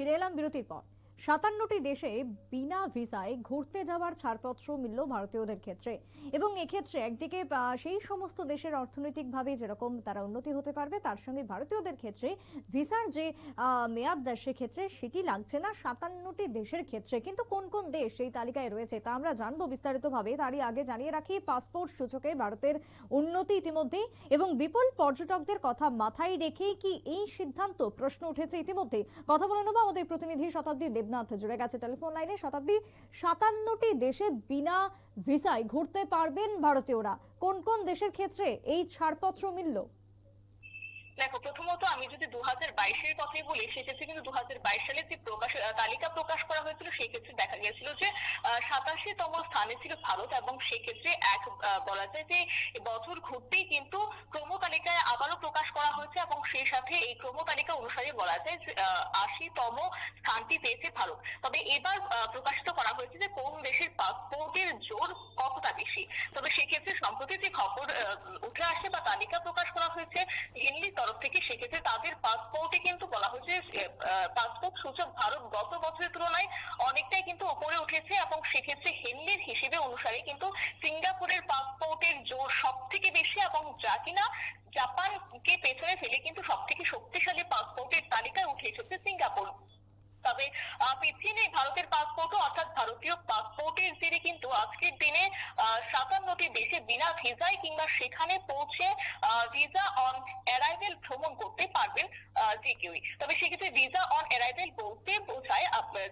ফিরে এলাম বিরতির পর। ৫৭টি দেশে বিনা ভিসায় ঘুরতে যাওয়ার ছাড়পত্র মিলল ভারতীয়দের ক্ষেত্রে। এবং এক্ষেত্রে একদিকে সেই সমস্ত দেশের অর্থনৈতিকভাবে যেরকম তারা উন্নতি হতে পারবে, তার সঙ্গে ভারতীয়দের ক্ষেত্রে ভিসার যে মেয়াদ সেক্ষেত্রে সেটি লাগছে না ৫৭টি দেশের ক্ষেত্রে। কিন্তু কোন কোন দেশ এই তালিকায় রয়েছে তা আমরা জানবো বিস্তারিতভাবে। তারই আগে জানিয়ে রাখি, পাসপোর্ট সূচকে ভারতের উন্নতি ইতিমধ্যেই এবং বিপুল পর্যটকদের কথা মাথায় রেখেই কি এই সিদ্ধান্ত, প্রশ্ন উঠেছে ইতিমধ্যে। কথা বলে নেবো আমাদের প্রতিনিধি শতাব্দী দেবনাথ জুড়ে গেছে টেলিফোন লাইনে। শতাব্দী, ৫৭টি দেশে বিনা ভিসায় ঘুরতে পারবেন ভারতীয়রা, কোন কোন দেশের ক্ষেত্রে এই ছাড়পত্র মিলল? দেখো, প্রথমত আমি যদি 2022-এর কথাই বলি, সেক্ষেত্রে কিন্তু 2022 সালে যে তালিকা প্রকাশ করা হয়েছিল, সেই ক্ষেত্রে দেখা গিয়েছিল যে 87তম স্থানে ছিল ভারত। এবং সেক্ষেত্রে বলা যায় যে বছর ঘুরতেই কিন্তু ক্রম তালিকায় আবারও প্রকাশ করা হয়েছে, এবং সেই সাথে এই ক্রম তালিকা অনুসারে বলা যায় যে 80তম স্থানটি পেয়েছে ভারত। তবে এবার প্রকাশিত করা হয়েছে যে কোন দেশের পাসপোর্টের জোর কতটা বেশি। তবে সেক্ষেত্রে সম্প্রতি যে খবর উঠে আসে বা তালিকা প্রকাশ করা হয়েছে দিল্লির তরফ থেকে, সেক্ষেত্রে তাদের পাসপোর্টে কিন্তু বলা হয়েছে পাসপোর্ট সূচক ভারত গত বছরের তুলনায় অনেকটাই কিন্তু উপরে উঠেছে। এবং সেক্ষেত্রে হেনরির হিসেবে অনুসারে কিন্তু সিঙ্গাপুরের পাসপোর্টের জোর সব থেকে বেশি, এবং যা কিনা জাপানকে পেছনে ফেলে কিন্তু সব থেকে শক্তিশালী পাসপোর্টের তালিকায় উঠে এসেছে সিঙ্গাপুর। তবে পিছিয়ে নেই ভারতের পাসপোর্টও, অর্থাৎ ভারতীয় পাসপোর্টের জেরে কিন্তু আজকের দিনে ৫৭টি দেশে বিনা ভিসায় কিংবা সেখানে পৌঁছে ভিসা অন অ্যারাইভেল ভ্রমণ করতে পারবেন যে কেউই। তবে সেক্ষেত্রে ভিসা অন অ্যারাইভেল বলতে বোঝায়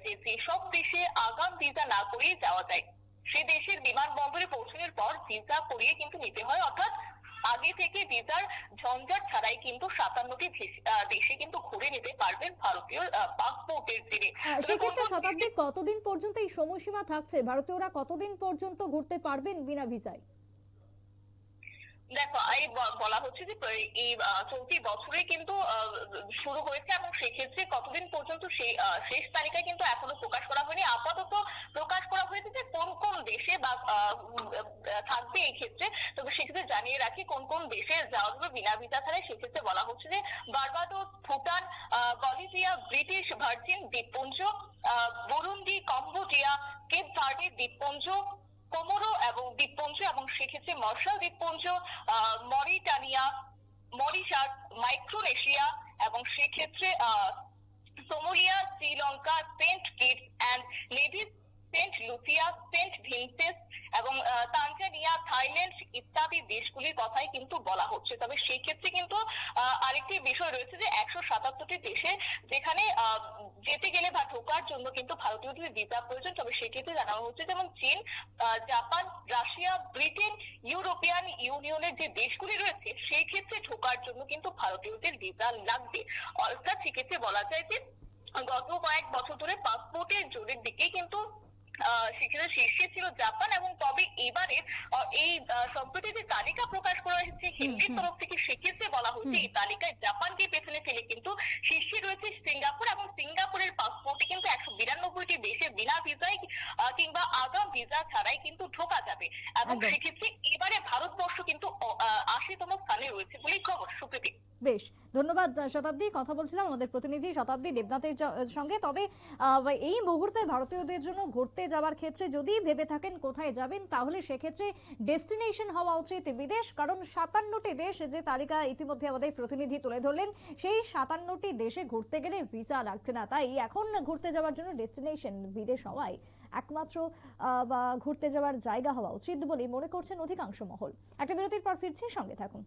যে যেসব দেশে আগাম ভিসা না করেই যাওয়া যায়, সে দেশের বিমানবন্দরে পৌঁছানোর পর ভিসা করিয়ে কিন্তু নিতে হয়। অর্থাৎ আগে থেকে ভিসার ঝঞ্ঝাট ছাড়াই কিন্তু ৫৭টি দেশে কিন্তু ঘুরে নিতে পারবেন ভারতীয় পাসপোর্টের জেরে। সেক্ষেত্রে শতাব্দী, কতদিন পর্যন্ত এই সময়সীমা থাকছে? ভারতীয়রা কতদিন পর্যন্ত ঘুরতে পারবেন বিনা ভিসায়? দেখো, এই বলা হচ্ছে যে এই চলতি বছরে কিন্তু শুরু হয়েছে, এবং সেক্ষেত্রে কতদিন পর্যন্ত সেই শেষ তালিকায় কিন্তু এখনো প্রকাশ করা হয়নি। আপাতত প্রকাশ করা হয়েছে যে কোন কোন দেশে বা থাকবে এই ক্ষেত্রে। তবে সেক্ষেত্রে জানিয়ে রাখি কোন কোন দেশে যাওয়া যাবে বিনা ভিসা ছাড়াই। সেক্ষেত্রে বলা হচ্ছে যে Barbados, Bhutan, Bolivia, British virgin দ্বীপপুঞ্জ, বুরুন্ডি, কম্বোডিয়া, কেপ ভার্ডে দ্বীপপুঞ্জ, কোমোরো এবং দ্বীপপুঞ্জ, এবং সেক্ষেত্রে মার্শাল দ্বীপপুঞ্জ, মরিটানিয়া, মরিশাস, মাইক্রোনেশিয়া, এবং সেক্ষেত্রে Somalia, Sri Lanka, Saint Kitts and Nevis, Saint Lucia, Saint Vincent এবং তানজানিয়া, থাইল্যান্ড ইত্যাদি দেশগুলির কথাই কিন্তু বলা হচ্ছে। তবে সেই ক্ষেত্রে কিন্তু আরেকটি বিষয় রয়েছে যে ১৭৭টি দেশে যেখানে যেতে গেলে বা ঢোকার জন্য কিন্তু ভারতীয়দের ভিসা প্রয়োজন। তবে সেক্ষেত্রে জানানো হচ্ছে যেমন চীন, জাপান, রাশিয়া, ব্রিটেন, ইউরোপিয়ান ইউনিয়নের যে দেশগুলি রয়েছে, সেই ক্ষেত্রে ঢোকার জন্য কিন্তু ভারতীয়দের ভিসা লাগবে। অর্থাৎ সেক্ষেত্রে বলা যায় যে গত কয়েক বছর ধরে পাসপোর্টের জোরের দিকে কিন্তু সেক্ষেত্রে শীর্ষে ছিল জাপান। এবং তবে এবারে এই সম্প্রতি যে তালিকা প্রকাশ করা হয়েছে হিন্দির তরফ থেকে, সেক্ষেত্রে বলা হয়েছে এই তালিকায় জাপানকে পেছনে ফেলে কিন্তু শীর্ষে রয়েছে সিঙ্গাপুর। এবং সিঙ্গাপুরের পাসপোর্টে কিন্তু ১৯২টি দেশে বিনা ভিসায় কিংবা আগাম ভিসা ছাড়াই কিন্তু ঢোকা যাবে। এবং সেক্ষেত্রে এবারে ভারতবর্ষ কিন্তু ৮০তম স্থানে রয়েছে বলেই খবর। সুপ্রীতি, বেশ, ধন্যবাদ শতাব্দী। কথা বলছিলাম আমাদের প্রতিনিধি শতাব্দী দেবনাথের সঙ্গে। তবে এই মুহূর্তে ভারতীয়দের জন্য ঘুরতে যাওয়ার ক্ষেত্রে যদি ভেবে থাকেন কোথায় যাবেন, তাহলে সেক্ষেত্রে ডেস্টিনেশন হওয়া উচিত বিদেশ। কারণ ৫৭টি দেশ যে তালিকা ইতিমধ্যে আমাদের প্রতিনিধি তুলে ধরলেন, সেই ৫৭টি দেশে ঘুরতে গেলে ভিসা লাগছে না। তাই এখন ঘুরতে যাওয়ার জন্য ডেস্টিনেশন বিদেশ হওয়ায় একমাত্র ঘুরতে যাওয়ার জায়গা হওয়া উচিত বলে মনে করছেন অধিকাংশ মহল। একটা বিরতির পর ফিরছি, সঙ্গে থাকুন।